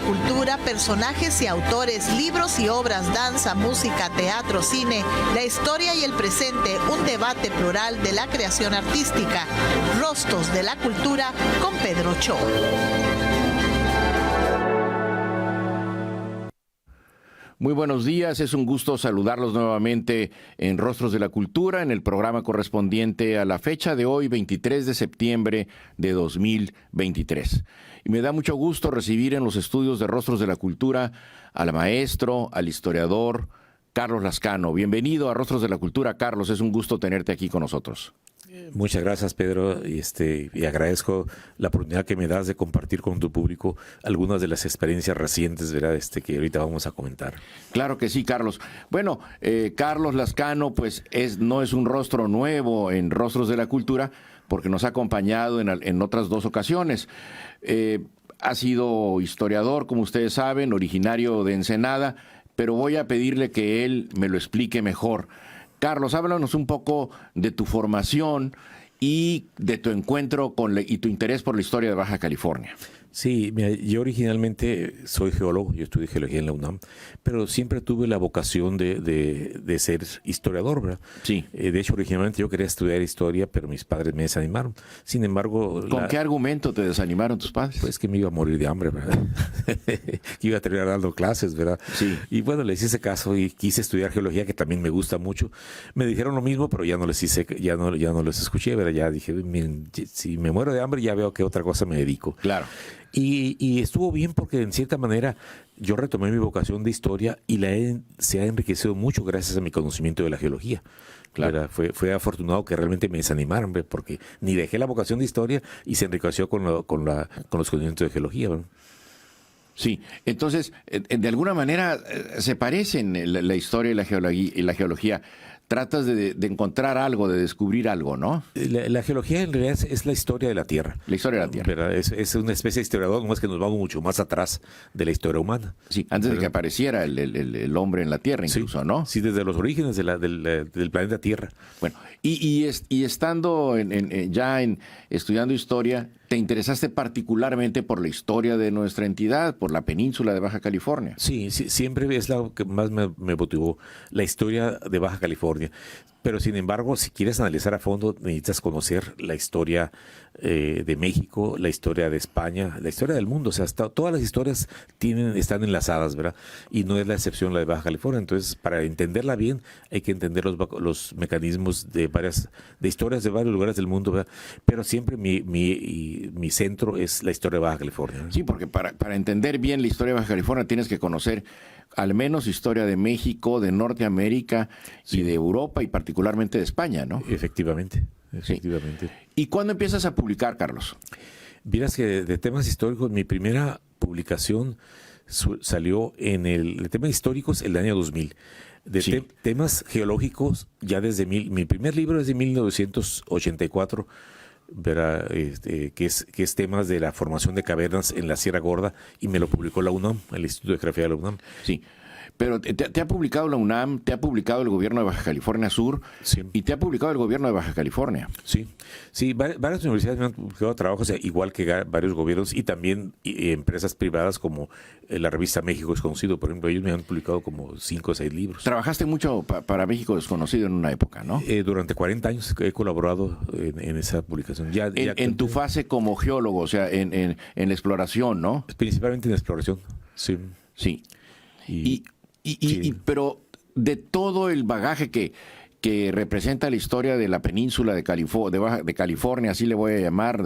cultura, personajes y autores, libros y obras, danza, música, teatro, cine, la historia y el presente, un debate plural de la creación artística. Rostros de la Cultura con Pedro Cho. Muy buenos días, es un gusto saludarlos nuevamente en Rostros de la Cultura, en el programa correspondiente a la fecha de hoy, 23 de septiembre de 2023. Y me da mucho gusto recibir en los estudios de Rostros de la Cultura al maestro, al historiador Carlos Lascano. Bienvenido a Rostros de la Cultura, Carlos, es un gusto tenerte aquí con nosotros. Muchas gracias, Pedro, y agradezco la oportunidad que me das de compartir con tu público algunas de las experiencias recientes, ¿verdad? Que ahorita vamos a comentar. Claro que sí, Carlos. Bueno, Carlos Lascano, pues no es un rostro nuevo en Rostros de la Cultura, porque nos ha acompañado en otras dos ocasiones. Ha sido historiador, como ustedes saben, originario de Ensenada, pero voy a pedirle que él me lo explique mejor. Carlos, háblanos un poco de tu formación y de tu encuentro y tu interés por la historia de Baja California. Sí, mira, yo originalmente soy geólogo, yo estudié geología en la UNAM, pero siempre tuve la vocación de ser historiador, ¿verdad? Sí. De hecho, originalmente yo quería estudiar historia, pero mis padres me desanimaron. Sin embargo... ¿Con qué argumento te desanimaron tus padres? Pues que me iba a morir de hambre, ¿verdad? Que iba a terminar dando clases, ¿verdad? Sí. Y bueno, les hice caso y quise estudiar geología, que también me gusta mucho. Me dijeron lo mismo, pero ya no les les escuché, ¿verdad? Ya dije, miren, si me muero de hambre, ya veo que otra cosa me dedico. Claro. Y estuvo bien porque en cierta manera yo retomé mi vocación de historia y se ha enriquecido mucho gracias a mi conocimiento de la geología. Claro. Fue afortunado que realmente me desanimaron, porque ni dejé la vocación de historia y se enriqueció con los conocimientos de geología, ¿verdad? Sí, entonces, de alguna manera se parecen la historia y la geología. Tratas de encontrar algo, de descubrir algo, ¿no? La geología en realidad es la historia de la Tierra. La historia de la Tierra. ¿Verdad? Es una especie de historiador, nomás que nos vamos mucho más atrás de la historia humana. Sí, antes de que apareciera el hombre en la Tierra incluso, sí, ¿no? Sí, desde los orígenes del planeta Tierra. Bueno, y estando estudiando historia, ¿te interesaste particularmente por la historia de nuestra entidad, por la península de Baja California? Sí, siempre es lo que más me motivó, la historia de Baja California. Pero sin embargo, si quieres analizar a fondo, necesitas conocer la historia de México, la historia de España, la historia del mundo. O sea, todas las historias están enlazadas, ¿verdad? Y no es la excepción la de Baja California. Entonces, para entenderla bien, hay que entender los mecanismos de historias de varios lugares del mundo, ¿verdad? Pero siempre mi centro es la historia de Baja California, ¿no? Sí, porque para entender bien la historia de Baja California tienes que conocer al menos historia de México, de Norteamérica y de Europa y particularmente de España, ¿no? Efectivamente. Sí. ¿Y cuándo empiezas a publicar, Carlos? Vieras que de temas históricos, mi primera publicación salió de temas históricos el año 2000. Temas geológicos, ya desde mi primer libro es de 1984, ¿verdad? Que es temas de la formación de cavernas en la Sierra Gorda, y me lo publicó la UNAM, el Instituto de Geografía de la UNAM. Sí, pero te ha publicado la UNAM, te ha publicado el gobierno de Baja California Sur, sí, y te ha publicado el gobierno de Baja California. Sí, varias universidades me han publicado trabajos, igual que varios gobiernos, y también empresas privadas como la revista México Desconocido, por ejemplo. Ellos me han publicado como 5 o 6 libros. Trabajaste mucho para México Desconocido en una época, ¿no? Durante 40 años he colaborado en esa publicación. En tu fase como geólogo, o sea, en la exploración, ¿no? Principalmente en la exploración, sí. Sí. Pero de todo el bagaje que representa la historia de la península de California, así le voy a llamar,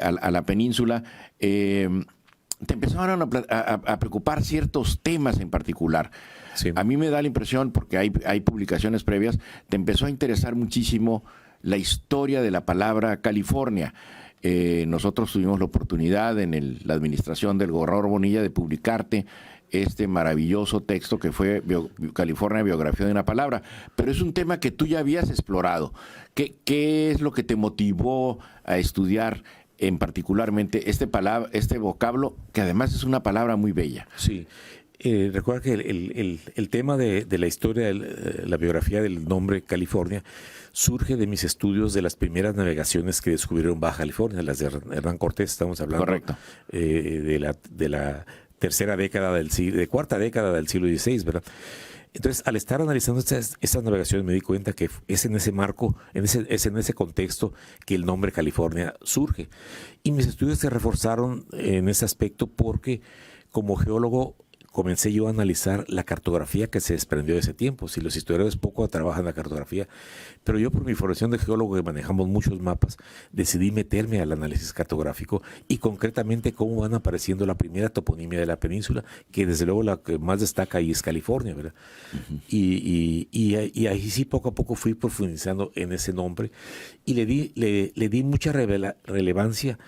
a la península, te empezaron a preocupar ciertos temas en particular. Sí. A mí me da la impresión, porque hay publicaciones previas, te empezó a interesar muchísimo la historia de la palabra California. Nosotros tuvimos la oportunidad en la administración del gobernador Bonilla de publicarte este maravilloso texto que fue California, biografía de una palabra, pero es un tema que tú ya habías explorado. ¿Qué es lo que te motivó a estudiar en particularmente este vocablo, que además es una palabra muy bella? Sí. Recuerda que el tema de la historia, la biografía del nombre California, surge de mis estudios de las primeras navegaciones que descubrieron Baja California, las de Hernán Cortés, estamos hablando. Correcto. De la cuarta década del siglo XVI, ¿verdad? Entonces, al estar analizando estas navegaciones, me di cuenta que es en ese marco, es en ese contexto que el nombre California surge. Y mis estudios se reforzaron en ese aspecto porque, como geólogo, comencé yo a analizar la cartografía que se desprendió de ese tiempo. Si los historiadores poco trabajan la cartografía, pero yo por mi formación de geólogo que manejamos muchos mapas, decidí meterme al análisis cartográfico y concretamente cómo van apareciendo la primera toponimia de la península, que desde luego la que más destaca ahí es California, ¿verdad? Uh-huh. Y ahí sí poco a poco fui profundizando en ese nombre y le di mucha relevancia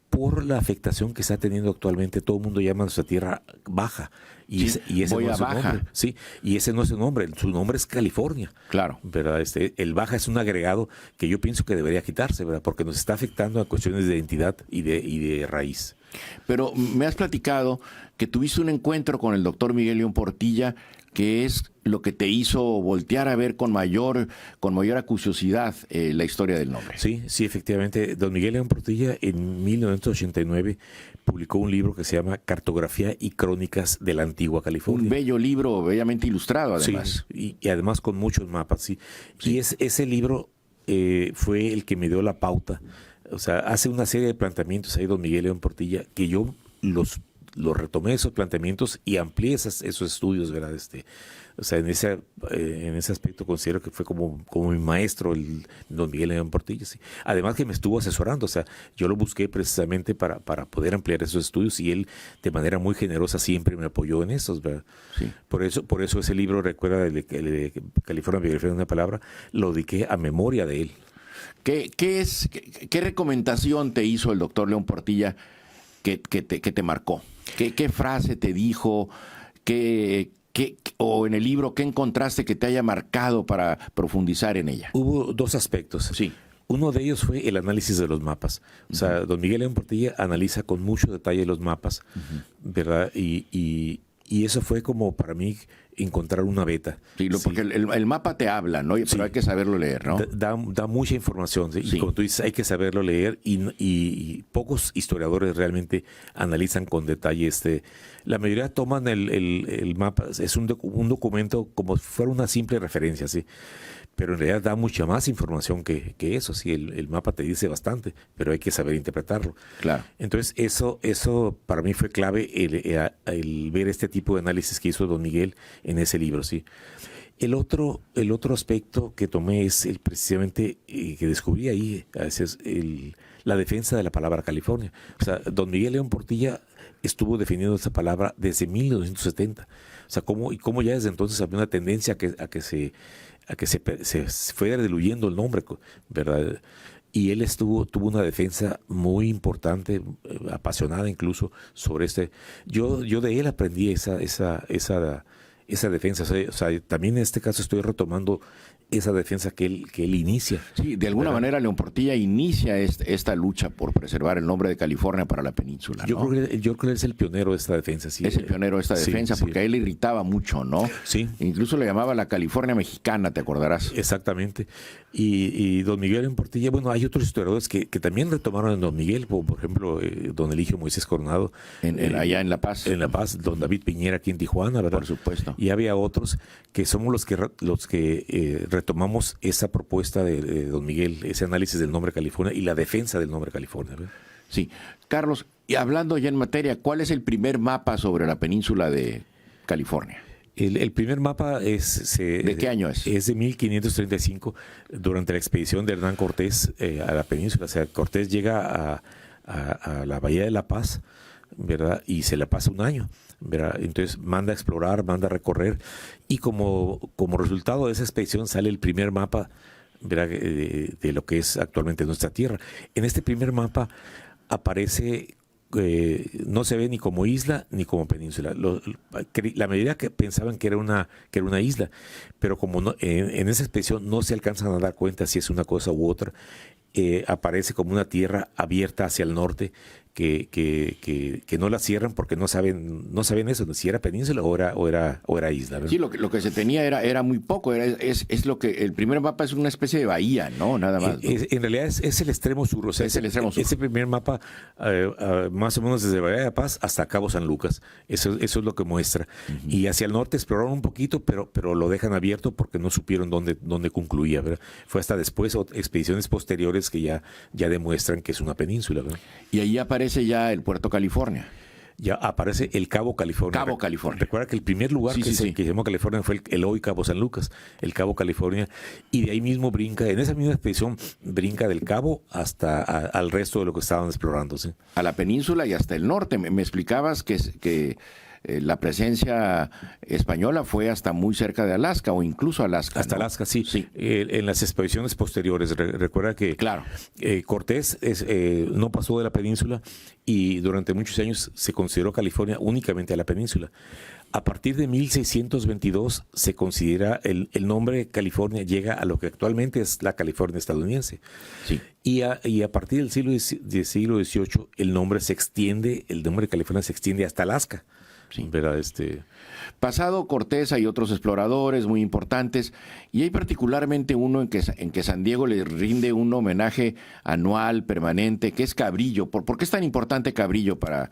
por la afectación que está teniendo actualmente. Todo el mundo llama a nuestra tierra baja. Y ese no es su nombre. Sí, y ese no es su nombre. Su nombre es California. Claro. ¿Verdad? El baja es un agregado que yo pienso que debería quitarse, ¿verdad? Porque nos está afectando a cuestiones de identidad y de raíz. Pero me has platicado que tuviste un encuentro con el doctor Miguel León Portilla, que es lo que te hizo voltear a ver con mayor acuciosidad la historia del nombre. Sí, efectivamente. Don Miguel León Portilla en 1989 publicó un libro que se llama Cartografía y Crónicas de la Antigua California. Un bello libro, bellamente ilustrado además. Sí, y además con muchos mapas, sí. Y ese libro fue el que me dio la pauta. O sea, hace una serie de planteamientos ahí don Miguel León Portilla que yo los retomé esos planteamientos y amplié esos estudios, ¿verdad? O sea, en ese aspecto considero que fue como mi maestro, el don Miguel León Portilla. ¿Sí? Además que me estuvo asesorando, o sea, yo lo busqué precisamente para poder ampliar esos estudios y él de manera muy generosa siempre me apoyó en esos, ¿verdad? Sí. Por eso ese libro, recuerda, el de California, biografía de una palabra, lo dediqué a memoria de él. ¿Qué recomendación te hizo el doctor León Portilla que te marcó? ¿Qué frase te dijo? O en el libro, ¿qué encontraste que te haya marcado para profundizar en ella? Hubo dos aspectos. Sí. Uno de ellos fue el análisis de los mapas. O sea, don Miguel León Portilla analiza con mucho detalle los mapas, ¿verdad? Y eso fue como para mí encontrar una beta. Sí, porque el mapa te habla, ¿no? Pero hay que saberlo leer, ¿no? Da mucha información, ¿sí? Sí. Y como tú dices, hay que saberlo leer y pocos historiadores realmente analizan con detalle La mayoría toman el mapa, es un documento como si fuera una simple referencia, ¿sí? Pero en realidad da mucha más información que eso, sí, el mapa te dice bastante, pero hay que saber interpretarlo. Claro. Entonces eso para mí fue clave el ver este tipo de análisis que hizo don Miguel en ese libro, sí. El otro aspecto que tomé es precisamente que descubrí ahí, es la defensa de la palabra California. O sea, don Miguel León Portilla estuvo definiendo esa palabra desde 1970. O sea, cómo ya desde entonces había una tendencia a que se fuera diluyendo el nombre, ¿verdad? Y él tuvo una defensa muy importante, apasionada incluso, sobre Yo de él aprendí esa defensa. O sea, también en este caso estoy retomando esa defensa que él inicia. Sí, de alguna manera León Portilla inicia esta lucha por preservar el nombre de California para la península, ¿no? Yo creo que él es el pionero de esta defensa. Sí. Es el pionero de esta defensa, sí, porque a él le irritaba mucho, ¿no? Sí. Incluso le llamaba la California mexicana, te acordarás. Exactamente. Y don Miguel León Portilla, bueno, hay otros historiadores que también retomaron a don Miguel, como por ejemplo don Eligio Moisés Coronado. Allá en La Paz. En La Paz, don David Piñera aquí en Tijuana, ¿verdad? Por supuesto. Y había otros que somos los que retomamos esa propuesta de don Miguel, ese análisis del nombre California y la defensa del nombre California, ¿verdad? Sí. Carlos, y hablando ya en materia, ¿cuál es el primer mapa sobre la península de California? El primer mapa ¿de qué año es? Es de 1535, durante la expedición de Hernán Cortés a la península. O sea, Cortés llega a la Bahía de La Paz, ¿verdad? Y se la pasa un año, ¿verdad? Entonces manda a explorar, manda a recorrer, y como resultado de esa expedición sale el primer mapa, ¿verdad? De lo que es actualmente nuestra tierra. En este primer mapa aparece... no se ve ni como isla ni como península. La mayoría que pensaban que era una isla, pero como en esa expedición no se alcanzan a dar cuenta si es una cosa u otra, aparece como una tierra abierta hacia el norte que no la cierran porque no saben eso, si era península o era isla, ¿verdad? Sí, lo que se tenía era muy poco, es lo que el primer mapa es una especie de bahía, ¿no? Nada más, ¿no? En realidad es el extremo sur, o sea, es el extremo sur. Ese primer mapa, más o menos desde Bahía de Paz hasta Cabo San Lucas, eso es lo que muestra. Uh-huh. Y hacia el norte exploraron un poquito, pero lo dejan abierto porque no supieron dónde concluía, ¿verdad? Fue hasta después, expediciones posteriores que ya demuestran que es una península, ¿verdad? Y ahí aparece ya el Puerto California. Ya aparece el Cabo California. Cabo California. Recuerda que el primer lugar que se llamó California fue el hoy Cabo San Lucas, el Cabo California, y de ahí mismo brinca, en esa misma expedición, brinca del Cabo hasta al resto de lo que estaban explorando, ¿sí? A la península y hasta el norte. Me explicabas que la presencia española fue hasta muy cerca de Alaska o incluso Alaska. Hasta, ¿no? Alaska, sí. En las expediciones posteriores, recuerda que claro. Cortés no pasó de la península y durante muchos años se consideró California únicamente a la península. A partir de 1622 se considera el nombre California llega a lo que actualmente es la California estadounidense. Sí. Y a partir del siglo XVIII el nombre de California se extiende hasta Alaska. Sí. ¿Verdad? Pasado Cortés hay otros exploradores muy importantes y hay particularmente uno en que San Diego le rinde un homenaje anual, permanente, que es Cabrillo. ¿Por qué es tan importante Cabrillo para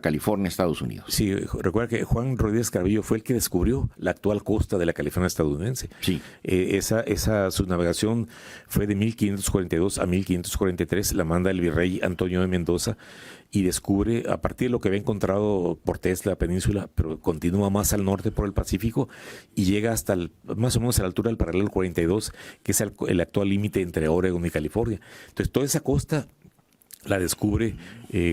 California, Estados Unidos? Sí, recuerda que Juan Rodríguez Cabrillo fue el que descubrió la actual costa de la California estadounidense. Sí. Su navegación fue de 1542 a 1543, la manda el virrey Antonio de Mendoza y descubre, a partir de lo que había encontrado Cortés, la península, pero continúa más al norte por el Pacífico y llega hasta más o menos a la altura del paralelo 42, que es el actual límite entre Oregon y California. Entonces, toda esa costa la descubre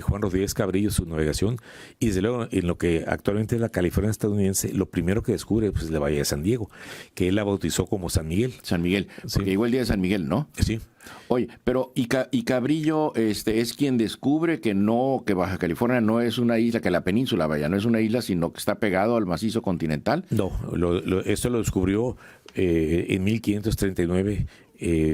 Juan Rodríguez Cabrillo, su navegación, y desde luego en lo que actualmente es la California estadounidense, lo primero que descubre pues, es la Bahía de San Diego, que él la bautizó como San Miguel. San Miguel, porque llegó el día de San Miguel, ¿no? Sí. Oye, pero y Cabrillo es quien descubre que Baja California no es una isla, que la península, vaya, no es una isla, sino que está pegado al macizo continental. No, esto lo descubrió en 1539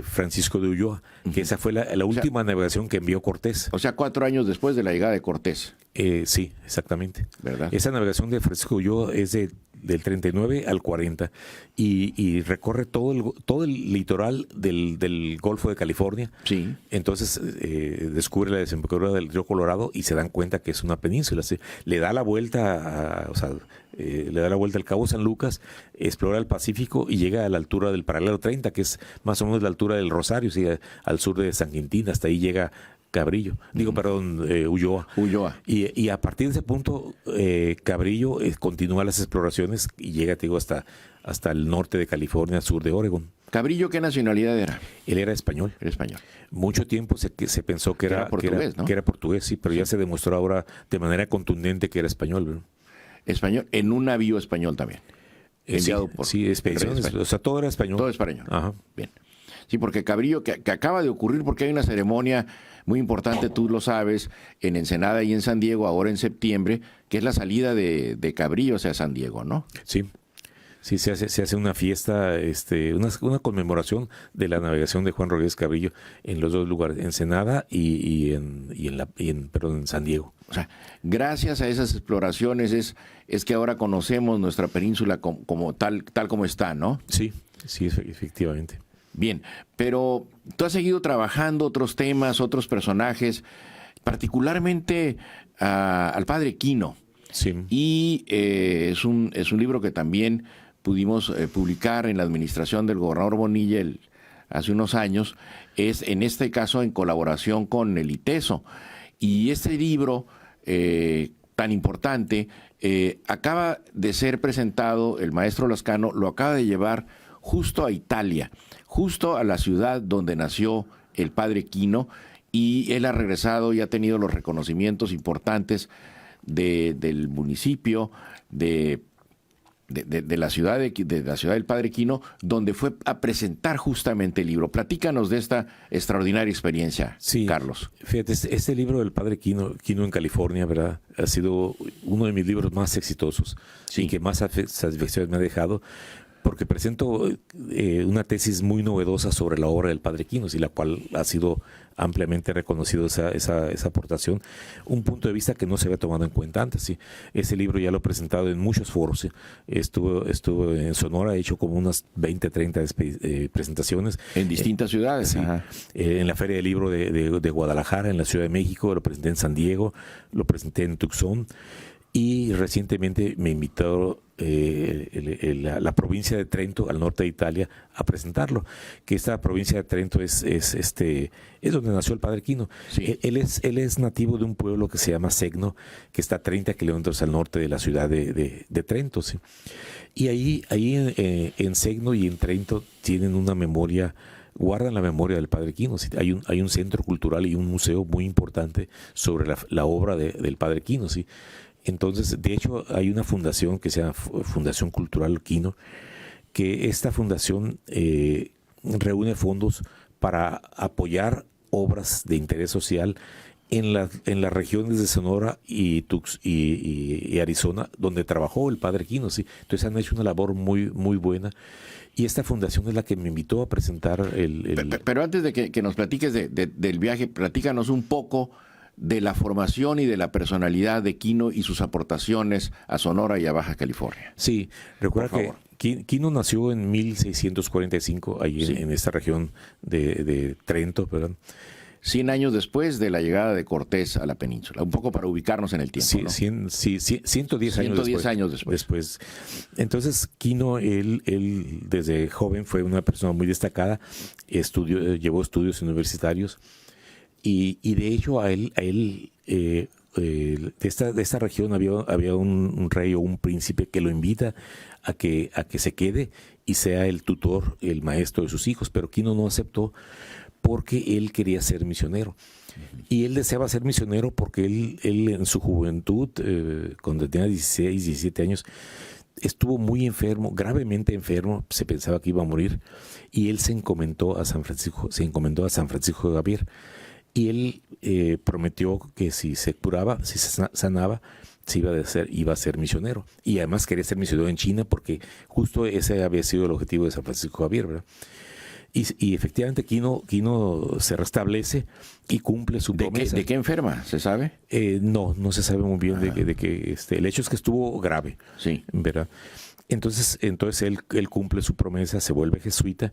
Francisco de Ulloa, que esa fue la última navegación que envió Cortés. O sea, 4 años después de la llegada de Cortés. Sí, exactamente. ¿Verdad? Esa navegación de Francisco de Ulloa es del 39 al 40 y recorre todo el litoral del Golfo de California. Sí. Entonces descubre la desembocadura del río Colorado y se dan cuenta que es una península. ¿Sí? Le da la vuelta al Cabo San Lucas, explora el Pacífico y llega a la altura del paralelo 30, que es más o menos la altura del Rosario, ¿sí? Al sur de San Quintín, hasta ahí llega Cabrillo, Ulloa. Y a partir de ese punto, Cabrillo continúa las exploraciones y llega, te digo, hasta el norte de California, sur de Oregon. ¿Cabrillo qué nacionalidad era? Él era español. Era español. Mucho tiempo se pensó que era portugués, ¿no? Que era portugués, sí, pero ya se demostró ahora de manera contundente que era español, ¿no? Español, en un navío español también. Enviado por expediciones, o sea, todo era español. Todo español. Ajá. Bien. Sí, porque Cabrillo, que acaba de ocurrir, porque hay una ceremonia muy importante, tú lo sabes, en Ensenada y en San Diego, ahora en septiembre, que es la salida de Cabrillo hacia San Diego, ¿no? Sí. Sí, se hace una fiesta, una conmemoración de la navegación de Juan Rodríguez Cabrillo en los dos lugares, Ensenada y en San Diego. O sea, gracias a esas exploraciones es que ahora conocemos nuestra península como tal como está, ¿no? Sí, efectivamente. Bien, pero tú has seguido trabajando otros temas, otros personajes, particularmente al padre Quino. Sí. Y es un libro que también pudimos publicar en la administración del gobernador Bonilla hace unos años, es en este caso en colaboración con el ITESO. Y este libro tan importante acaba de ser presentado, el maestro Lascano lo acaba de llevar justo a Italia, justo a la ciudad donde nació el padre Quino, y él ha regresado y ha tenido los reconocimientos importantes del municipio, de la ciudad del padre Quino, donde fue a presentar justamente el libro. Platícanos de esta extraordinaria experiencia, sí, Carlos. Fíjate, este libro del padre Quino en California, ¿verdad? Ha sido uno de mis libros más exitosos, sí, y que más satisfacciones me ha dejado, porque presento una tesis muy novedosa sobre la obra del padre Quinos, y la cual ha sido ampliamente reconocido esa aportación, un punto de vista que no se había tomado en cuenta antes. ¿Sí? Ese libro ya lo he presentado en muchos foros. ¿Sí? Estuvo en Sonora, he hecho como unas 20, 30 presentaciones. En distintas ciudades. Sí. En la Feria del Libro de Guadalajara, en la Ciudad de México, lo presenté en San Diego, lo presenté en Tucson, y recientemente me invitó la provincia de Trento, al norte de Italia, a presentarlo. Que esta provincia de Trento es donde nació el padre Quino. Sí. Él es nativo de un pueblo que se llama Segno, que está a 30 kilómetros al norte de la ciudad de Trento. ¿Sí? Y ahí en Segno y en Trento tienen una memoria, guardan la memoria del padre Quino. ¿Sí? Hay un centro cultural y un museo muy importante sobre la obra del padre Quino. ¿Sí? Entonces, de hecho, hay una fundación que se llama Fundación Cultural Quino, que esta fundación reúne fondos para apoyar obras de interés social en las regiones de Sonora y Arizona, donde trabajó el padre Quino. ¿Sí? Entonces han hecho una labor muy, muy buena. Y esta fundación es la que me invitó a presentar Pero antes de que nos platiques del viaje, platícanos un poco de la formación y de la personalidad de Quino y sus aportaciones a Sonora y a Baja California. Sí, recuerda que Quino nació en 1645, ahí Sí. en esta región de Trento, perdón. 100 años después de la llegada de Cortés a la península, un poco para ubicarnos en el tiempo. Sí, ¿no? 110 años después. Entonces, Quino, él desde joven fue una persona muy destacada, llevó estudios universitarios, y de hecho a él de esta región había un rey o un príncipe que lo invita a que se quede y sea el tutor, el maestro de sus hijos, pero Quino no aceptó porque él quería ser misionero. Y él deseaba ser misionero porque él en su juventud, cuando tenía 16, 17 años, estuvo muy enfermo, gravemente enfermo, se pensaba que iba a morir, y él se encomendó a San Francisco de Javier. Y él prometió que si se curaba, si se sanaba, iba a ser misionero. Y además quería ser misionero en China, porque justo ese había sido el objetivo de San Francisco Javier, ¿verdad? Y efectivamente Quino se restablece y cumple su promesa. ¿De qué enferma? ¿Se sabe? No se sabe muy bien de qué. El hecho es que estuvo grave, Sí. ¿verdad? Entonces él cumple su promesa, se vuelve jesuita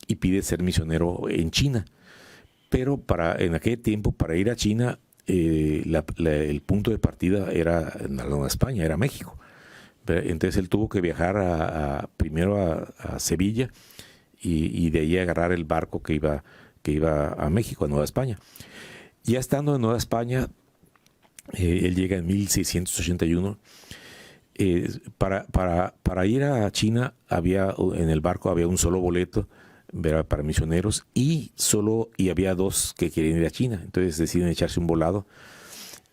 y pide ser misionero en China. Pero en aquel tiempo, para ir a China, el punto de partida era en la Nueva España, era México. Entonces él tuvo que viajar primero a Sevilla y de ahí agarrar el barco que iba a México, a Nueva España. Ya estando en Nueva España, él llega en 1681. Para ir a China en el barco había un solo boleto para misioneros y había dos que querían ir a China. Entonces deciden echarse un volado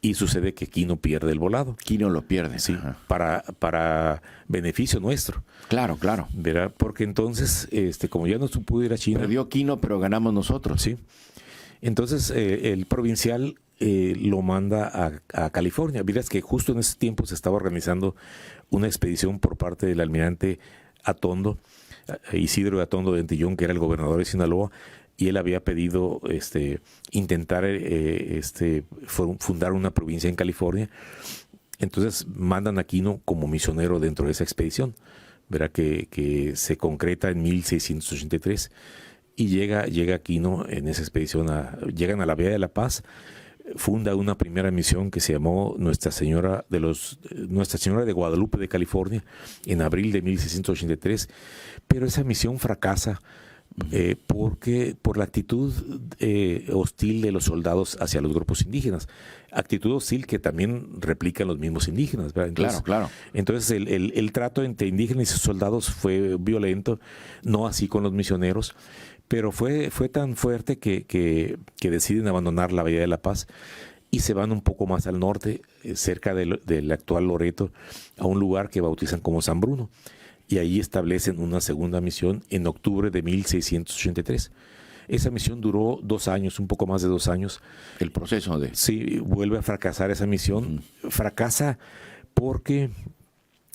y sucede que Quino pierde el volado. Quino lo pierde. Sí, Ajá. para beneficio nuestro. Claro. ¿Verdad? Porque entonces, como ya no se pudo ir a China. Perdió Quino, pero ganamos nosotros. Sí. Entonces el provincial lo manda a California. Miras que justo en ese tiempo se estaba organizando una expedición por parte del almirante Atondo, Isidro Atondo de Antillón, que era el gobernador de Sinaloa, y él había pedido intentar fundar una provincia en California. Entonces mandan a Quino como misionero dentro de esa expedición, verá que se concreta en 1683, y llega Quino en esa expedición, llegan a la Vía de la Paz, funda una primera misión que se llamó Nuestra Señora de Guadalupe de California en abril de 1683, pero esa misión fracasa porque por la actitud hostil de los soldados hacia los grupos indígenas, actitud hostil que también replican los mismos indígenas, ¿verdad? Entonces, Claro. Entonces el trato entre indígenas y soldados fue violento, no así con los misioneros, pero fue tan fuerte que deciden abandonar la Bahía de la Paz y se van un poco más al norte, cerca del actual Loreto, a un lugar que bautizan como San Bruno. Y ahí establecen una segunda misión en octubre de 1683. Esa misión duró 2 años, un poco más de 2 años. El proceso de... Sí, vuelve a fracasar esa misión. Fracasa porque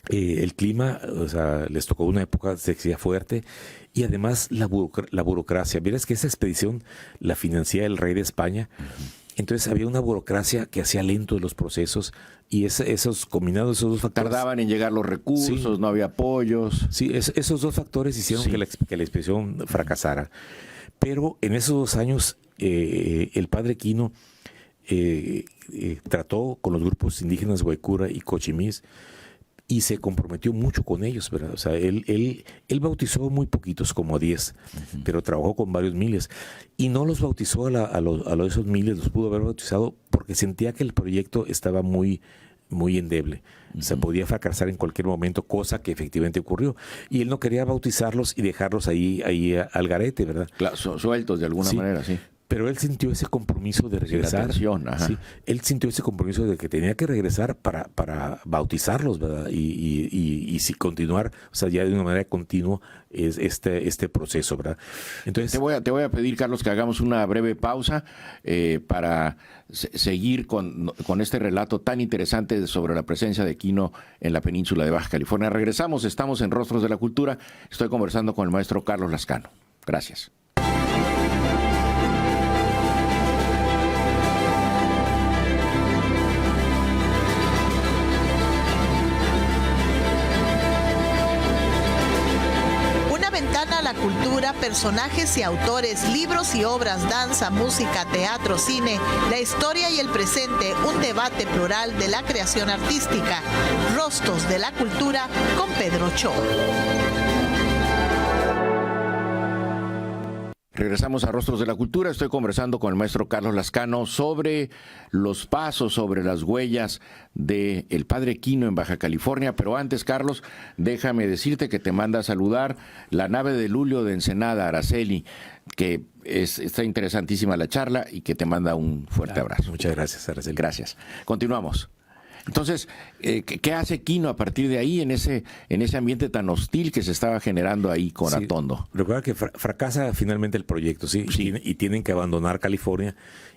El clima, o sea, les tocó una época de sequía fuerte y además la burocracia. Vieras que esa expedición la financia el rey de España. Entonces había una burocracia que hacía lentos los procesos y combinados esos dos factores. Tardaban en llegar los recursos, no había apoyos. Sí, esos dos factores hicieron que la expedición fracasara. Pero en esos 2 años el padre Quino trató con los grupos indígenas Guaycura y Cochimís y se comprometió mucho con ellos, ¿verdad? O sea, él bautizó muy poquitos, como 10, pero trabajó con varios miles. Y no los bautizó a esos miles, los pudo haber bautizado porque sentía que el proyecto estaba muy endeble. O sea, podía fracasar en cualquier momento, cosa que efectivamente ocurrió. Y él no quería bautizarlos y dejarlos ahí al garete, ¿verdad? Claro, sueltos de alguna manera, sí. Pero él sintió ese compromiso de regresar. Sí, él sintió ese compromiso de que tenía que regresar para bautizarlos, ¿verdad? Y si continuar, o sea, ya de una manera continua es este proceso, ¿verdad? Entonces te voy a pedir, Carlos, que hagamos una breve pausa para seguir con este relato tan interesante sobre la presencia de Quino en la península de Baja California. Regresamos, estamos en Rostros de la Cultura. Estoy conversando con el maestro Carlos Lascano. Gracias. La cultura, personajes y autores, libros y obras, danza, música, teatro, cine, la historia y el presente, un debate plural de la creación artística. Rostros de la Cultura con Pedro Cho. Regresamos a Rostros de la Cultura. Estoy conversando con el maestro Carlos Lascano sobre los pasos, sobre las huellas del padre Quino en Baja California. Pero antes, Carlos, déjame decirte que te manda a saludar la nave de Lulio de Ensenada, Araceli, que está interesantísima la charla y que te manda un fuerte abrazo. Muchas gracias, Araceli. Gracias. Continuamos. Entonces, ¿qué hace Quino a partir de ahí en ese ambiente tan hostil que se estaba generando ahí con Atondo? Recuerda que fracasa finalmente el proyecto, ¿sí? Y tienen que abandonar California.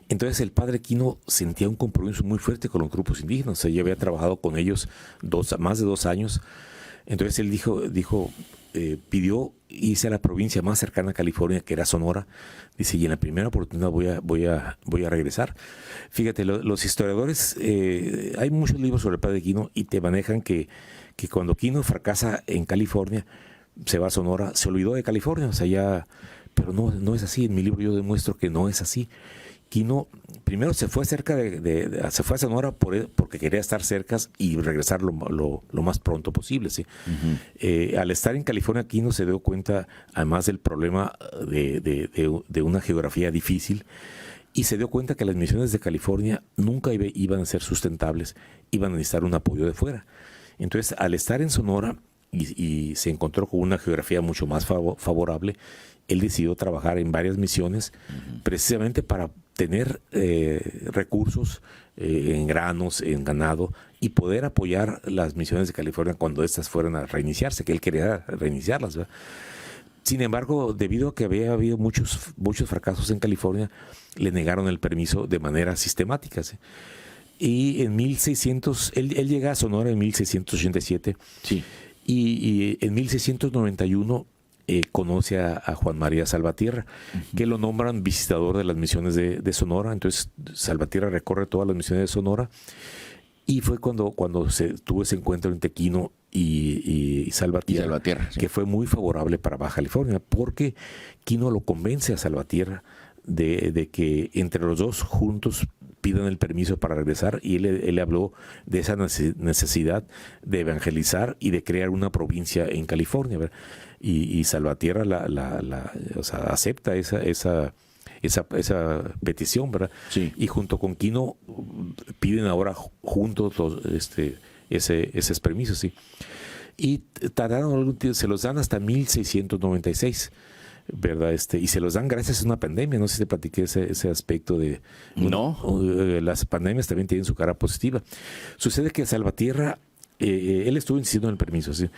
Entonces el padre Quino sentía un compromiso muy fuerte con los grupos indígenas. O sea, ya había trabajado con ellos más de 2 años. Entonces él pidió irse a la provincia más cercana a California, que era Sonora. Dice, y en la primera oportunidad voy a regresar. Fíjate, los historiadores, hay muchos libros sobre el padre Quino y te manejan que cuando Quino fracasa en California, se va a Sonora, se olvidó de California, o sea, pero no es así. En mi libro yo demuestro que no es así. Quino primero se fue se fue a Sonora porque quería estar cerca y regresar lo más pronto posible, ¿sí? Al estar en California, Quino se dio cuenta, además del problema de una geografía difícil, y se dio cuenta que las misiones de California nunca iban a ser sustentables, iban a necesitar un apoyo de fuera. Entonces, al estar en Sonora y se encontró con una geografía mucho más favorable, él decidió trabajar en varias misiones precisamente para tener recursos en granos, en ganado, y poder apoyar las misiones de California cuando éstas fueran a reiniciarse, que él quería reiniciarlas, ¿verdad? Sin embargo, debido a que había habido muchos fracasos en California, le negaron el permiso de manera sistemática, ¿sí? Y en 1600, él llega a Sonora en 1687, sí. y en 1691 conoce a Juan María Salvatierra, que lo nombran visitador de las misiones de Sonora. Entonces Salvatierra recorre todas las misiones de Sonora, y fue cuando se tuvo ese encuentro entre Quino y Salvatierra, sí, que fue muy favorable para Baja California, porque Quino lo convence a Salvatierra de que entre los dos juntos pidan el permiso para regresar, y él le habló de esa necesidad de evangelizar y de crear una provincia en California, ¿verdad? Y Salvatierra o sea, acepta esa petición, ¿verdad? Sí. Y junto con Quino piden ahora juntos esos permisos, ¿sí? Y tardaron algún tiempo, se los dan hasta 1696, ¿verdad? Y se los dan gracias a una pandemia. No sé si te platiqué ese aspecto de... No. Las pandemias también tienen su cara positiva. Sucede que Salvatierra, él estuvo insistiendo en el permiso, ¿sí?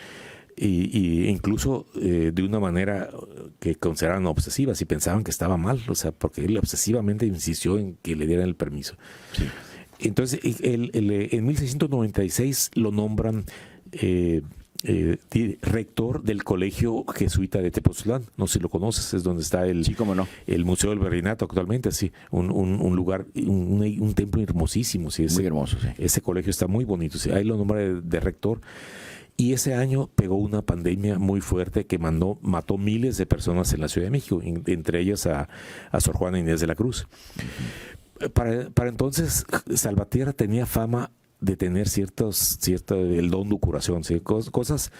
Y incluso de una manera que consideraban obsesiva, si pensaban que estaba mal, o sea, porque él obsesivamente insistió en que le dieran el permiso. Sí. Entonces, en 1696 lo nombran rector del Colegio Jesuita de Tepoztlán. No sé si lo conoces, es donde está Sí, cómo no. el Museo del Virreinato actualmente, así, un lugar, un templo hermosísimo. Sí, Muy hermoso, sí. Ese colegio está muy bonito, sí, ahí lo nombré de rector. Y ese año pegó una pandemia muy fuerte que mató miles de personas en la Ciudad de México, entre ellas a Sor Juana Inés de la Cruz. Para entonces, Salvatierra tenía fama de tener el don de curación, ¿sí? Cosas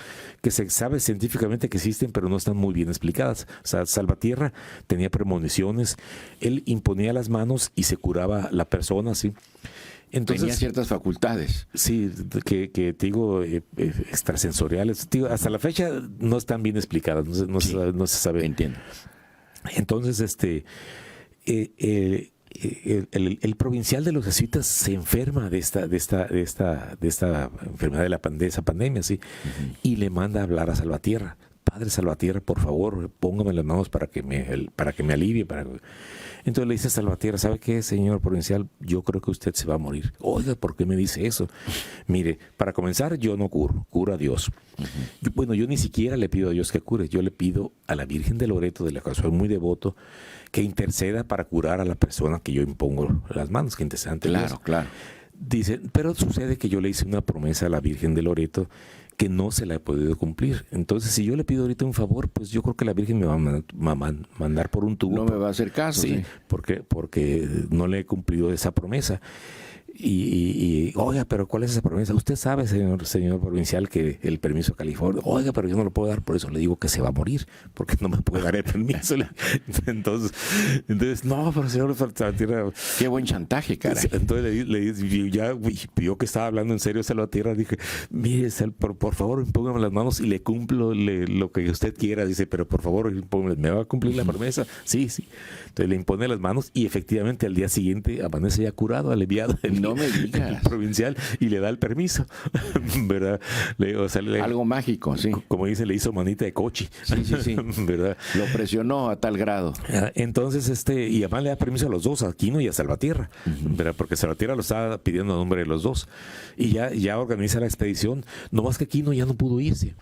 que se sabe científicamente que existen, pero no están muy bien explicadas. O sea, Salvatierra tenía premoniciones, él imponía las manos y se curaba la persona, ¿sí? Entonces, tenía ciertas facultades. Sí, que te digo, extrasensoriales. Digo, hasta la fecha no están bien explicadas, no se sabe. Entiendo. Entonces, el provincial de los jesuitas se enferma de esta enfermedad de esa pandemia, ¿sí? Y le manda a hablar a Salvatierra. Padre Salvatierra, por favor, póngame las manos para que me alivie. Entonces le dice a Salvatierra, ¿sabe qué, señor provincial? Yo creo que usted se va a morir. Oiga, ¿por qué me dice eso? Mire, para comenzar, yo no curo, cura a Dios. Yo ni siquiera le pido a Dios que cure, yo le pido a la Virgen de Loreto, de la cual soy muy devoto, que interceda para curar a la persona que yo impongo las manos, que interceda ante Dios. Claro. Dice, pero sucede que yo le hice una promesa a la Virgen de Loreto que no se la he podido cumplir. Entonces, si yo le pido ahorita un favor, pues yo creo que la Virgen me va a mandar por un tubo. No me va a hacer caso. Sí, porque no le he cumplido esa promesa. Oiga, pero ¿cuál es esa promesa? Usted sabe, señor provincial, que el permiso de California. Oiga, pero yo no lo puedo dar, por eso le digo que se va a morir, porque no me puede dar el permiso. Entonces, no, pero señor Salvatierra. Qué buen chantaje, cara. Entonces le dije, ya vio que estaba hablando en serio Salvatierra, dije, mire, por favor, póngame las manos y le cumplo lo que usted quiera. Dice, pero por favor, ¿me va a cumplir la promesa? Sí. Entonces le impone las manos y efectivamente al día siguiente amanece ya curado, aliviado. No me digas. El provincial, y le da el permiso, ¿verdad? Algo mágico, sí. Como dice, le hizo manita de coche. Sí. ¿Verdad? Lo presionó a tal grado. Entonces, y además le da permiso a los dos, a Quino y a Salvatierra, ¿verdad? Porque Salvatierra lo estaba pidiendo a nombre de los dos. Y ya organiza la expedición, nomás que Quino ya no pudo irse,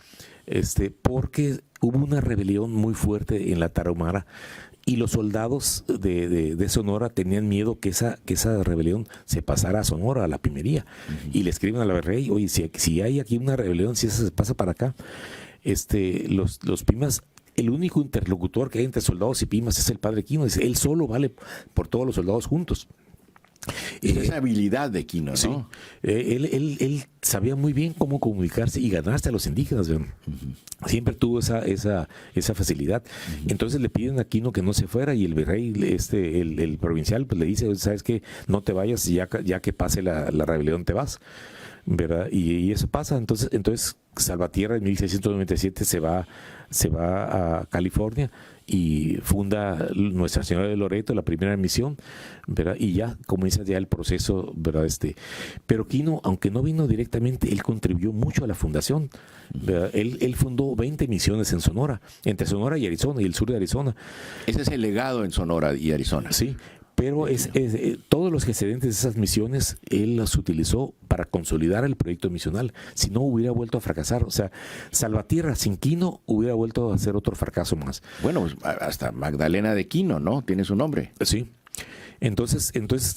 porque hubo una rebelión muy fuerte en la Tarahumara. Y los soldados de Sonora tenían miedo que esa rebelión se pasara a Sonora, a la Pimería. Y le escriben al virrey, oye, si hay aquí una rebelión, si esa se pasa para acá, los Pimas, el único interlocutor que hay entre soldados y Pimas es el padre Quino. Dice, él solo vale por todos los soldados juntos. Esa habilidad de Quino, ¿no? Sí. Él sabía muy bien cómo comunicarse y ganarse a los indígenas. Siempre tuvo esa facilidad. Entonces le piden a Quino que no se fuera y el virrey, el provincial, pues le dice, ¿sabes qué? No te vayas, ya que pase la rebelión te vas, ¿verdad? Y eso pasa. Entonces Salvatierra en 1697 se va a California y funda Nuestra Señora de Loreto, la primera misión, ¿verdad? Y ya comienza ya el proceso, ¿verdad? Pero Quino, aunque no vino directamente, él contribuyó mucho a la fundación, ¿verdad? Él fundó 20 misiones en Sonora, entre Sonora y Arizona, y el sur de Arizona. Ese es el legado en Sonora y Arizona. Sí. Pero todos los excedentes de esas misiones, él las utilizó para consolidar el proyecto misional. Si no, hubiera vuelto a fracasar. O sea, Salvatierra sin Quino hubiera vuelto a hacer otro fracaso más. Bueno, pues hasta Magdalena de Quino, ¿no? Tiene su nombre. Sí. Entonces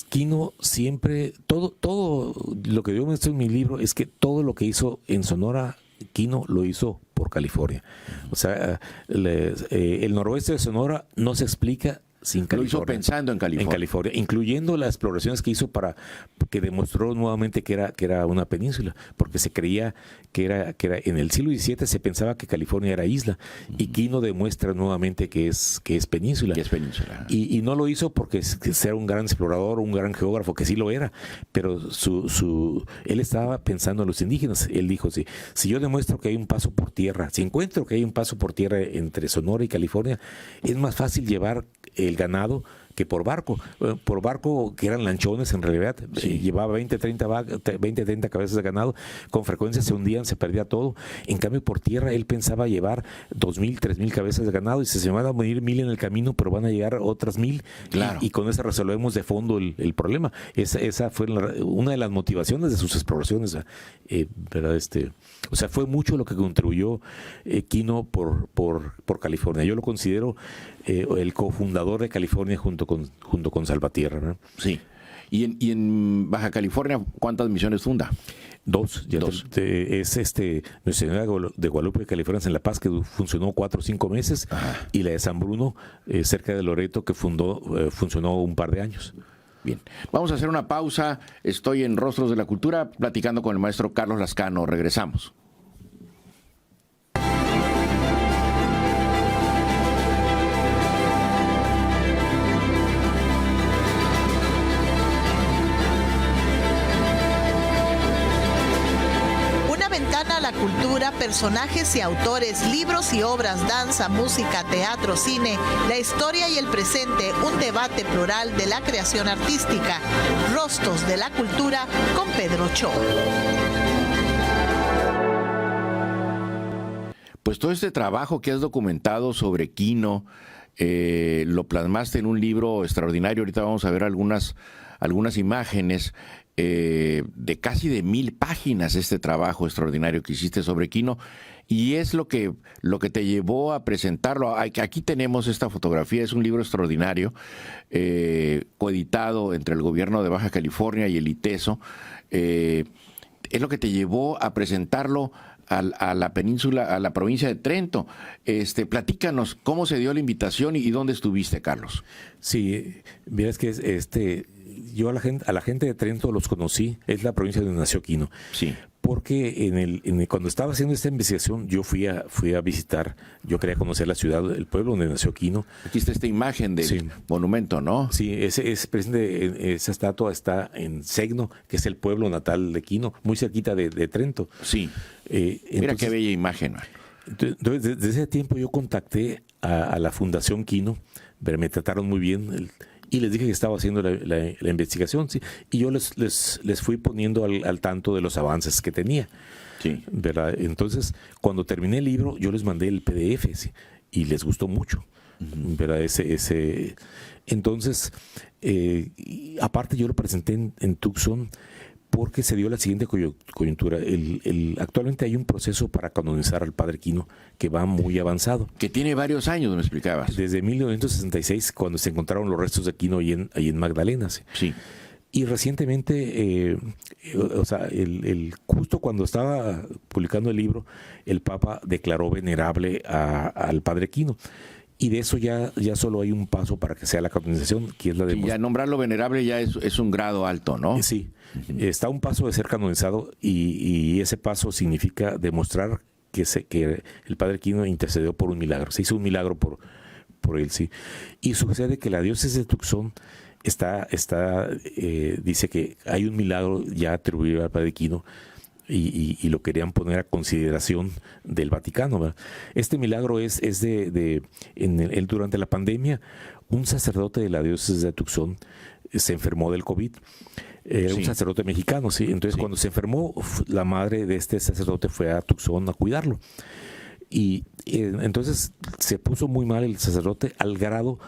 Quino siempre, todo lo que yo muestro en mi libro es que todo lo que hizo en Sonora, Quino lo hizo por California. O sea, el noroeste de Sonora no se explica sin California. Lo hizo pensando en California. En California, incluyendo las exploraciones que hizo que demostró nuevamente que era una península, porque se creía que era en el siglo XVII se pensaba que California era isla, y Quino demuestra nuevamente que es península. Que es península. Y no lo hizo porque sea un gran explorador, un gran geógrafo, que sí lo era, pero él estaba pensando en los indígenas. Él dijo, si yo demuestro que hay un paso por tierra, si encuentro que hay un paso por tierra entre Sonora y California, es más fácil llevar el ganado que por barco. Por barco, que eran lanchones en realidad, llevaba 20, 30 cabezas de ganado, con frecuencia se hundían, se perdía todo. En cambio, por tierra él pensaba llevar 2,000, 3,000 cabezas de ganado y se van a morir 1,000 en el camino, pero van a llegar otras 1,000, claro. y con eso resolvemos de fondo el problema. Esa fue una de las motivaciones de sus exploraciones, ¿verdad? O sea, fue mucho lo que contribuyó Quino por California. Yo lo considero el cofundador de California junto con Salvatierra, ¿no? Sí. ¿Y en Baja California cuántas misiones funda? Dos. Es Nuestra Señora de Guadalupe de California en La Paz, que funcionó 4 o 5 meses. Ajá. Y la de San Bruno, cerca de Loreto, que funcionó un par de años. Bien, vamos a hacer una pausa. Estoy en Rostros de la Cultura platicando con el maestro Carlos Lascano. Regresamos. A la cultura, personajes y autores, libros y obras, danza, música, teatro, cine, la historia y el presente, un debate plural de la creación artística. Rostros de la Cultura con Pedro Cho. Pues todo este trabajo que has documentado sobre Quino, lo plasmaste en un libro extraordinario. Ahorita vamos a ver algunas imágenes. De casi de 1,000 páginas este trabajo extraordinario que hiciste sobre Quino, y es lo que te llevó a presentarlo. Aquí tenemos esta fotografía, es un libro extraordinario, coeditado entre el gobierno de Baja California y el ITESO. Es lo que te llevó a presentarlo a la península, a la provincia de Trento. Platícanos cómo se dio la invitación y dónde estuviste, Carlos. Sí, verás que yo a la gente de Trento los conocí, es la provincia donde nació Quino. Sí. Porque cuando estaba haciendo esta investigación, yo fui a visitar, yo quería conocer la ciudad, el pueblo donde nació Quino. Aquí está esta imagen del monumento, ¿no? Sí, esa estatua está en Segno, que es el pueblo natal de Quino, muy cerquita de Trento. Sí. Mira qué bella imagen. Entonces, desde ese tiempo yo contacté a la Fundación Quino, pero me trataron muy bien. Y les dije que estaba haciendo la investigación, ¿sí? Y yo les fui poniendo al tanto de los avances que tenía. Sí. ¿Verdad? Entonces, cuando terminé el libro, yo les mandé el PDF, ¿sí? Y les gustó mucho. Uh-huh. ¿Verdad? Entonces, aparte yo lo presenté en Tucson, porque se dio la siguiente coyuntura. Actualmente hay un proceso para canonizar al padre Quino que va muy avanzado. Que tiene varios años, me explicabas. Desde 1966, cuando se encontraron los restos de Quino ahí en Magdalena. Sí. Y recientemente, justo cuando estaba publicando el libro, el Papa declaró venerable al padre Quino. Y de eso ya solo hay un paso para que sea la canonización, que es la de... Y ya nombrarlo venerable ya es un grado alto, ¿no? Sí, está a un paso de ser canonizado, y ese paso significa demostrar que el padre Quino intercedió por un milagro. Se hizo un milagro por él, sí. Y sucede que la diócesis de Tucson dice que hay un milagro ya atribuido al padre Quino, y lo querían poner a consideración del Vaticano, ¿verdad? Este milagro es durante la pandemia, un sacerdote de la diócesis de Tucson se enfermó del COVID. Un sacerdote mexicano, ¿sí? Entonces, cuando se enfermó, la madre de este sacerdote fue a Tucson a cuidarlo. Y entonces se puso muy mal el sacerdote, al grado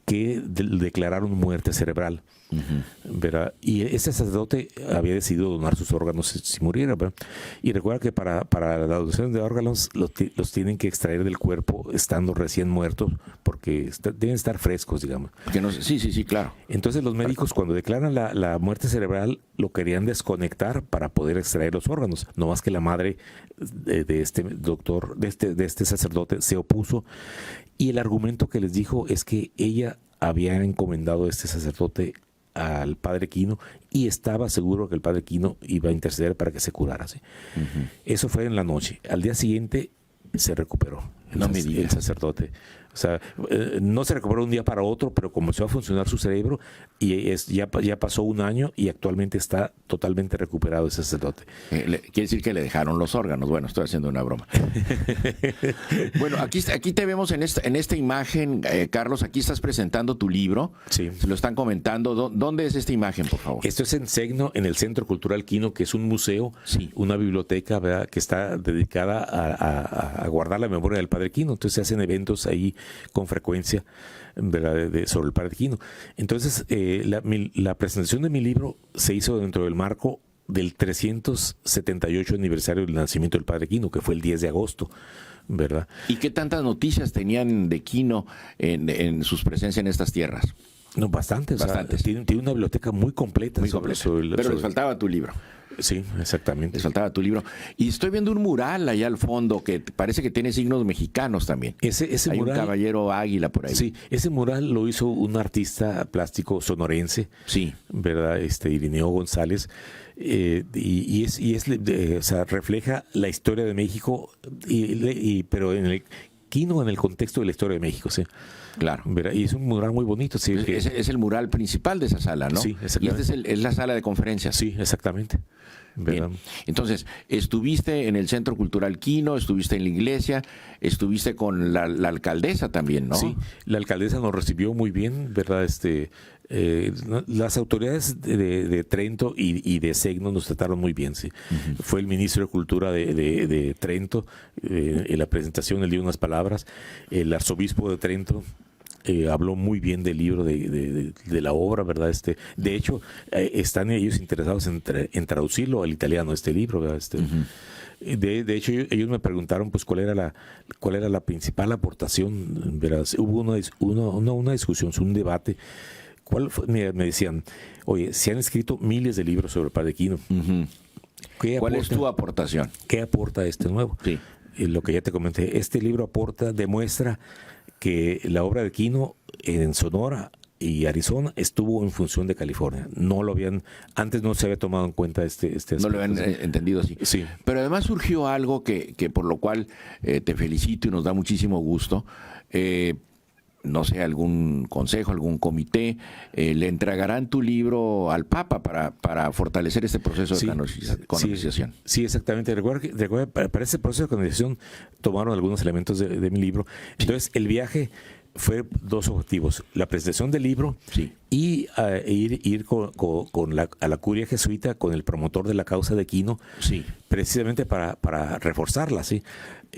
que declararon muerte cerebral. Uh-huh. ¿Verdad? Y ese sacerdote había decidido donar sus órganos si muriera, ¿verdad? Y recuerda que para la donación de órganos los tienen que extraer del cuerpo estando recién muertos, porque deben estar frescos, digamos. Sí, claro. Entonces los médicos, cuando declaran la muerte cerebral, lo querían desconectar para poder extraer los órganos. No más que la madre de este doctor, de este sacerdote, se opuso, y el argumento que les dijo es que ella había encomendado a este sacerdote al padre Quino y estaba seguro que el padre Quino iba a interceder para que se curara, ¿sí? Uh-huh. Eso fue en la noche. Al día siguiente se recuperó el sacerdote. O sea, no se recuperó de un día para otro, pero comenzó a funcionar su cerebro y ya pasó un año y actualmente está totalmente recuperado ese sacerdote. Quiere decir que le dejaron los órganos. Bueno, estoy haciendo una broma. Bueno, aquí te vemos en esta imagen, Carlos. Aquí estás presentando tu libro. Sí. Se lo están comentando. ¿Dónde es esta imagen, por favor? Esto es en Segno, en el Centro Cultural Quino, que es un museo, sí, una biblioteca, ¿verdad?, que está dedicada a guardar la memoria del Padre Quino. Entonces se hacen eventos ahí con frecuencia, ¿verdad?, sobre el Padre Quino. Entonces, la presentación de mi libro se hizo dentro del marco del 378 aniversario del nacimiento del Padre Quino, que fue el 10 de agosto, ¿verdad? ¿Y qué tantas noticias tenían de Quino en sus presencias en estas tierras? No, bastantes. Bastantes. O sea, tiene una biblioteca muy completa. Pero les faltaba tu libro. Sí, exactamente. Les faltaba tu libro. Y estoy viendo un mural allá al fondo que parece que tiene signos mexicanos también. Ese Hay mural, un caballero águila por ahí. Sí, ese mural lo hizo un artista plástico sonorense, sí, ¿verdad? Irineo González. O sea, refleja la historia de México, pero en el Quino, en el contexto de la historia de México, ¿sí? Claro. ¿Verdad? Y es un mural muy bonito. Sí, es el mural principal de esa sala, ¿no? Sí, Y exactamente. esta es la sala de conferencias. Sí, exactamente. ¿Verdad? Bien. Entonces, estuviste en el Centro Cultural Quino, estuviste en la iglesia, estuviste con la alcaldesa también, ¿no? Sí, la alcaldesa nos recibió muy bien, ¿verdad? Las autoridades de Trento y de Segno nos trataron muy bien, sí. Uh-huh. Fue el ministro de Cultura de Trento, en la presentación él dio unas palabras, el arzobispo de Trento habló muy bien del libro, de la obra, ¿verdad? De hecho, están ellos interesados en traducirlo al italiano, este libro, ¿verdad? Uh-huh. De hecho, ellos me preguntaron pues cuál era la principal aportación, ¿verdad? Hubo una discusión, un debate. Me decían, oye, se han escrito miles de libros sobre el Padre Quino. Uh-huh. ¿Cuál es tu aportación? ¿Qué aporta este nuevo? Sí. Lo que ya te comenté, este libro demuestra que la obra de Quino en Sonora y Arizona estuvo en función de California. Antes no se había tomado en cuenta este no lo habían entendido así. Sí. Pero además surgió algo que por lo cual te felicito y nos da muchísimo gusto. No sé, algún consejo, algún comité, le entregarán tu libro al Papa para fortalecer este proceso de canonización. Sí, exactamente. Recuerda, para ese proceso de canonización tomaron algunos elementos de mi libro. Entonces, el viaje fue dos objetivos: la presentación del libro, sí, y ir a la curia jesuita con el promotor de la causa de Quino, sí, precisamente para reforzarla, ¿sí?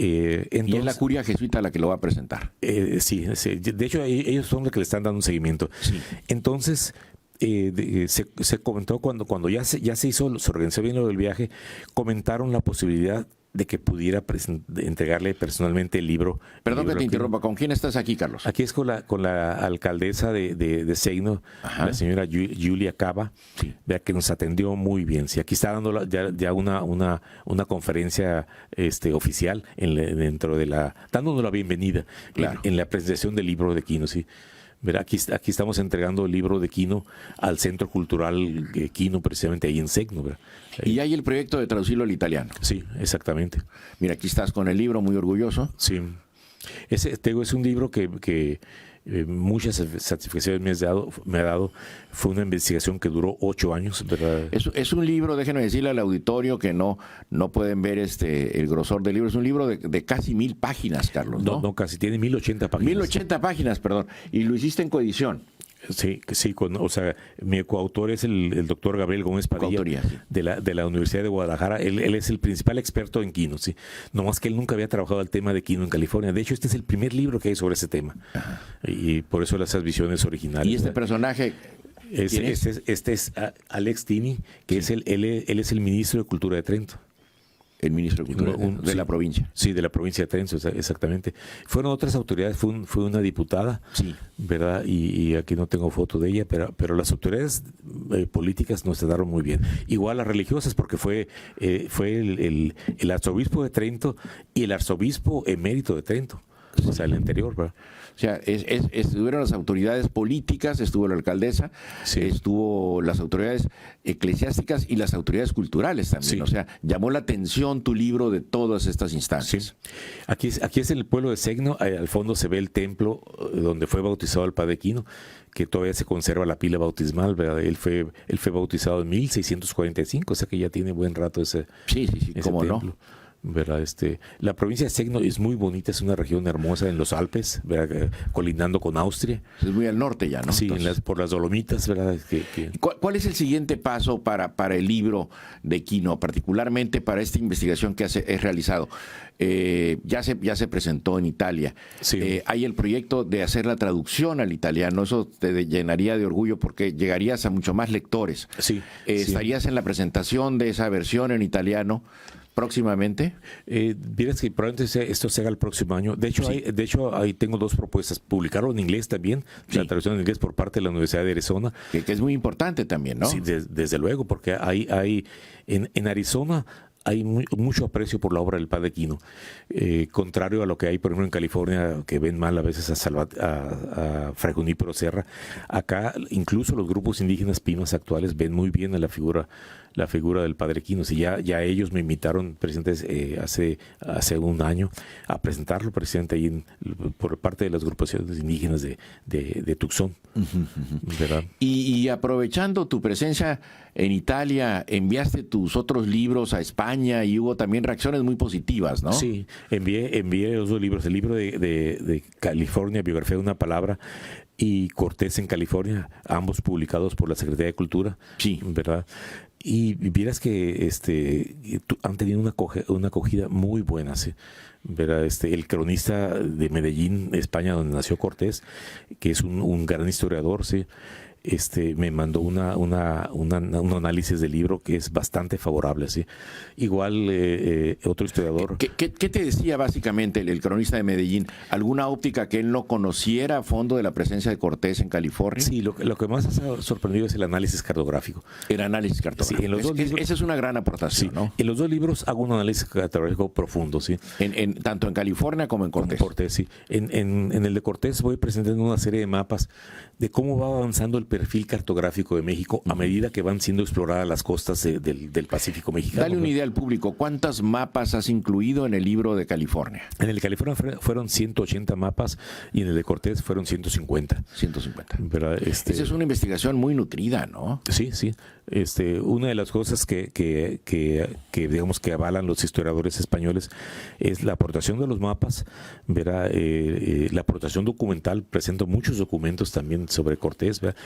Entonces, y es la curia jesuita la que lo va a presentar. Sí. De hecho, ellos son los que le están dando un seguimiento. Sí. Entonces, se comentó cuando ya se organizó bien lo del viaje, comentaron la posibilidad de que pudiera entregarle personalmente el libro. Perdón que te interrumpa, ¿con quién estás aquí, Carlos? Aquí es con la alcaldesa de Segno, la señora Julia Cava, sí, que nos atendió muy bien. Sí, aquí está dando ya una conferencia oficial dándonos la bienvenida, claro, en la presentación del libro de Quino, sí. Verá, aquí estamos entregando el libro de Quino al Centro Cultural Quino, precisamente ahí en Segno, ¿verdad? Y hay el proyecto de traducirlo al italiano. Sí, exactamente. Mira, aquí estás con el libro, muy orgulloso. Sí. Es un libro que muchas satisfacciones me ha dado. Fue una investigación que duró 8 años, ¿verdad? Es un libro, déjenme decirle al auditorio que no pueden ver el grosor del libro. Es un libro de casi 1000 páginas, Carlos, ¿no? No, casi, tiene 1080 páginas. 1080 páginas, perdón. Y lo hiciste en coedición. Sí, mi coautor es el doctor Gabriel Gómez Padilla, sí, de la Universidad de Guadalajara. Él es el principal experto en Quino, sí. Nomás que él nunca había trabajado el tema de Quino en California. De hecho, este es el primer libro que hay sobre ese tema. Ajá. Y por eso esas visiones originales. ¿Y este personaje? Este es Alex Tini, que sí, él es el ministro de Cultura de Trento. El ministro de Cultura de la provincia. Sí, de la provincia de Trento, exactamente. Fueron otras autoridades, fue una diputada, sí, ¿verdad? Y aquí no tengo foto de ella, pero las autoridades políticas nos trataron muy bien. Igual las religiosas, porque fue el arzobispo de Trento y el arzobispo emérito de Trento. o sea, el interior, ¿verdad? O sea, estuvieron las autoridades políticas, estuvo la alcaldesa, Sí. estuvo las autoridades eclesiásticas y las autoridades culturales también. Sí. O sea, llamó la atención tu libro de todas estas instancias. Sí. Aquí es el pueblo de Segno, al fondo se ve el templo donde fue bautizado el padre Quino, que todavía se conserva la pila bautismal, ¿verdad? Él fue bautizado en 1645, o sea que ya tiene buen rato ese Sí, cómo templo. no. ¿Verdad? La provincia de Segno es muy bonita, es una región hermosa en los Alpes, ¿verdad? Colindando con Austria. Es muy al norte ya, ¿no? Sí, Entonces, por las Dolomitas, ¿verdad? ¿Cuál es el siguiente paso para el libro de Quino, particularmente para esta investigación que has realizado? Ya se presentó en Italia. Sí. Hay el proyecto de hacer la traducción al italiano. Eso te llenaría de orgullo porque llegarías a mucho más lectores. Sí, ¿Estarías en la presentación de esa versión en italiano próximamente? Vieras que probablemente esto se haga el próximo año. De hecho, ahí tengo dos propuestas. Publicarlo en inglés también, Sí. la traducción en inglés por parte de la Universidad de Arizona. Que es muy importante también, ¿no? Sí, desde luego, porque en Arizona hay mucho aprecio por la obra del padre Quino. Contrario a lo que hay, por ejemplo, en California, que ven mal a veces a Fray Junípero Serra, acá incluso los grupos indígenas pinos actuales ven muy bien a la figura del padre Quino. Si ya ellos me invitaron, presidente, hace un año a presentarlo, presidente, ahí por parte de las agrupaciones indígenas de Tucson. ¿Verdad? Y aprovechando tu presencia en Italia, enviaste tus otros libros a España y hubo también reacciones muy positivas, ¿no? Sí, envié los dos libros, el libro de California, Biografía de una Palabra, y Cortés en California, ambos publicados por la Secretaría de Cultura. Sí. ¿Verdad? Y vieras que han tenido una acogida muy buena, ¿sí? ¿Verdad? El cronista de Medellín, España, donde nació Cortés, que es un gran historiador, ¿sí? Me mandó un análisis del libro que es bastante favorable, ¿sí? Igual otro historiador. ¿Qué te decía básicamente el cronista de Medellín? ¿Alguna óptica que él no conociera a fondo de la presencia de Cortés en California? Sí, lo que más ha sorprendido es el análisis cartográfico. El análisis cartográfico. Sí, en los dos libros, esa es una gran aportación, sí, ¿no? En los dos libros hago un análisis cartográfico profundo, ¿sí? Tanto en California como en Cortés. Sí. En el de Cortés voy presentando una serie de mapas de cómo va avanzando el perfil cartográfico de México a medida que van siendo exploradas las costas del Pacífico mexicano. Dale una idea al público. ¿Cuántos mapas has incluido en el libro de California? En el de California fueron 180 mapas y en el de Cortés fueron 150. 150. ¿Verdad? Esa es una investigación muy nutrida, ¿no? Sí. Una de las cosas que digamos que avalan los historiadores españoles es la aportación de los mapas, ¿verdad? La aportación documental. Presento muchos documentos también sobre Cortés, ¿verdad?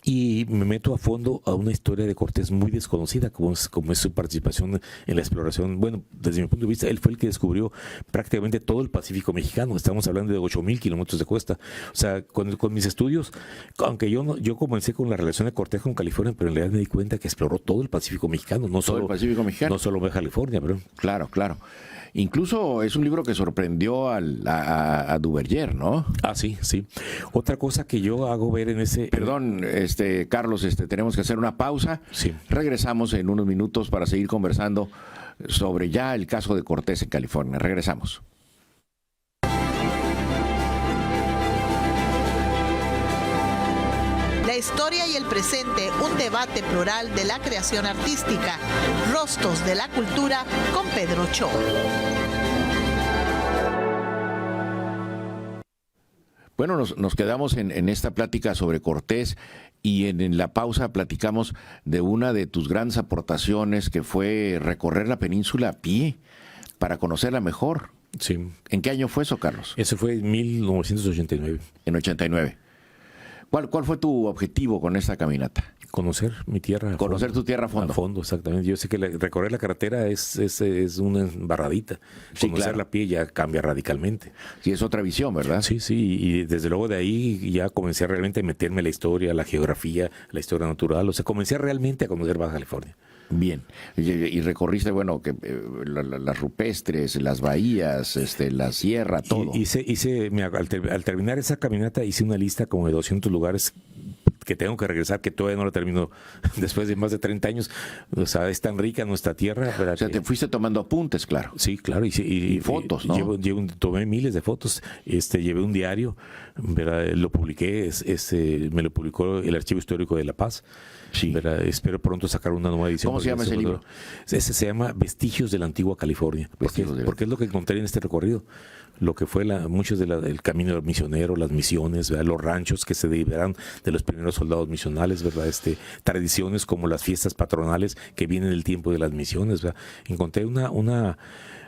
Y me meto a fondo a una historia de Cortés muy desconocida, como es su participación en la exploración. Bueno, desde mi punto de vista, él fue el que descubrió prácticamente todo el Pacífico mexicano. Estamos hablando de 8,000 kilómetros de costa. O sea, con mis estudios, aunque yo comencé con la relación de Cortés con California, pero en realidad me di cuenta que exploró todo el Pacífico mexicano, no solo el Pacífico mexicano. No solo California, pero Claro. Incluso es un libro que sorprendió a Duverger, ¿no? sí. Otra cosa que yo hago ver en ese... Perdón, Carlos, tenemos que hacer una pausa. Sí. Regresamos en unos minutos para seguir conversando sobre ya el caso de Cortés en California. Regresamos. La historia y el presente, un debate plural de la creación artística. Rostros de la cultura con Pedro Cho. Bueno, nos quedamos en esta plática sobre Cortés y en la pausa platicamos de una de tus grandes aportaciones que fue recorrer la península a pie para conocerla mejor. Sí. ¿En qué año fue eso, Carlos? Eso fue en 1989. En 89. ¿Cuál fue tu objetivo con esta caminata? Conocer mi tierra. Conocer tu tierra a fondo. A fondo, exactamente. Yo sé que recorrer la carretera es una embarradita. Sí, Conocer claro. la pie ya cambia radicalmente. Sí, es otra visión, ¿verdad? Sí, y desde luego de ahí ya comencé realmente a meterme en la historia, la geografía, la historia natural. O sea, comencé realmente a conocer Baja California. Bien. Y recorriste, bueno, que las rupestres, las bahías, la sierra, todo. Al terminar esa caminata hice una lista como de 200 lugares que tengo que regresar, que todavía no la termino después de más de 30 años. O sea, es tan rica nuestra tierra. O sea, te fuiste tomando apuntes, claro. Sí, claro. Y fotos, ¿no? Tomé miles de fotos. Llevé un diario, ¿verdad? Lo publiqué, me lo publicó el Archivo Histórico de La Paz. Sí. ¿Verdad? Espero pronto sacar una nueva edición. ¿Cómo se llama ese libro? Ese se llama Vestigios de la Antigua California. Porque es lo que encontré en este recorrido. Lo que fue muchos del camino misionero, las misiones, ¿verdad? Los ranchos que se derivaron de los primeros soldados misionales, ¿verdad? Tradiciones como las fiestas patronales que vienen del tiempo de las misiones, ¿verdad? Encontré una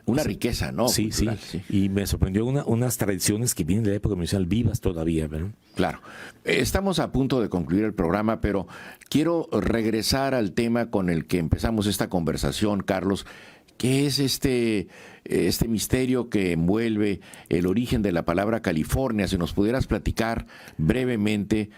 riqueza, ¿no? Sí, cultural, sí. Y me sorprendió unas tradiciones que vienen de la época misional vivas todavía, ¿verdad? Claro. Estamos a punto de concluir el programa, pero quiero regresar al tema con el que empezamos esta conversación, Carlos, que es este misterio que envuelve el origen de la palabra California. Si nos pudieras platicar brevemente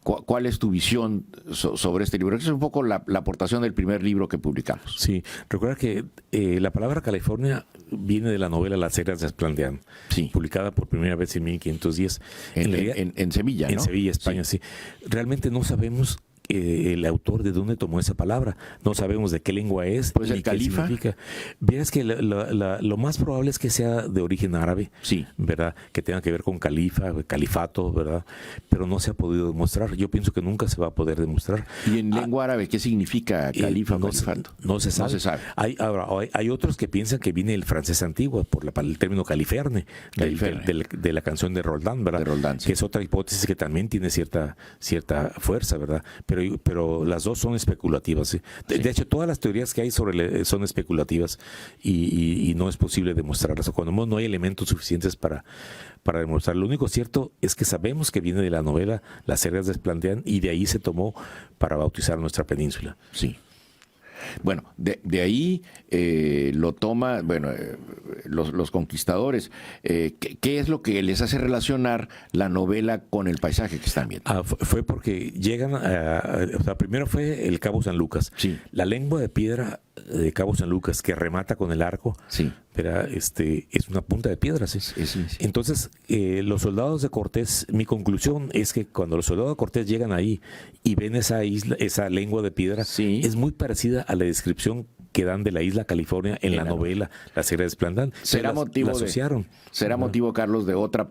cuál es tu visión sobre este libro. Esa es un poco la aportación del primer libro que publicamos. Sí, recuerda que la palabra California viene de la novela Las Heras de Esplandián, sí, publicada por primera vez en 1510. En Sevilla, ¿no? En Sevilla, España, sí. Realmente no sabemos el autor de dónde tomó esa palabra. No sabemos de qué lengua es. Pues el califa. Significa. Verás que lo más probable es que sea de origen árabe, sí, ¿verdad? Que tenga que ver con califa, califato, ¿verdad? Pero no se ha podido demostrar. Yo pienso que nunca se va a poder demostrar. ¿Y en lengua árabe qué significa califa o califato? No se sabe. No se sabe. Hay otros que piensan que viene del francés antiguo, por el término califerne, de la canción de Roldán, ¿verdad? De Roldán, sí. Que es otra hipótesis que también tiene cierta fuerza, ¿verdad? Pero las dos son especulativas. ¿Sí? De hecho, todas las teorías que hay son especulativas y no es posible demostrarlas. Cuando no hay elementos suficientes para demostrar. Lo único cierto es que sabemos que viene de la novela Las Heras de Esplandián y de ahí se tomó para bautizar nuestra península. Sí. Bueno, de ahí lo toma, los conquistadores. ¿Qué es lo que les hace relacionar la novela con el paisaje que están viendo? Fue porque llegan primero fue el Cabo San Lucas. Sí. La lengua de piedra de Cabo San Lucas que remata con el arco, sí, pero es una punta de piedra. ¿Sí? Sí. Entonces, los soldados de Cortés, mi conclusión es que cuando los soldados de Cortés llegan ahí y ven esa isla, esa lengua de piedra, sí, es muy parecida a la descripción que dan de la isla California en la novela Las Heras de Esplandián. Será motivo, Carlos, de otra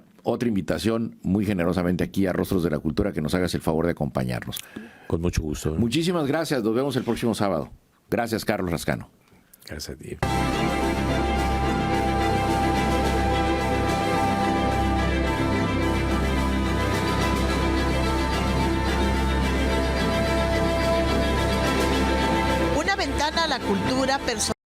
invitación muy generosamente aquí a Rostros de la Cultura, que nos hagas el favor de acompañarnos. Con mucho gusto. Muchísimas gracias. Nos vemos el próximo sábado. Gracias, Carlos Rascano. Gracias a ti. Una ventana a la cultura personal.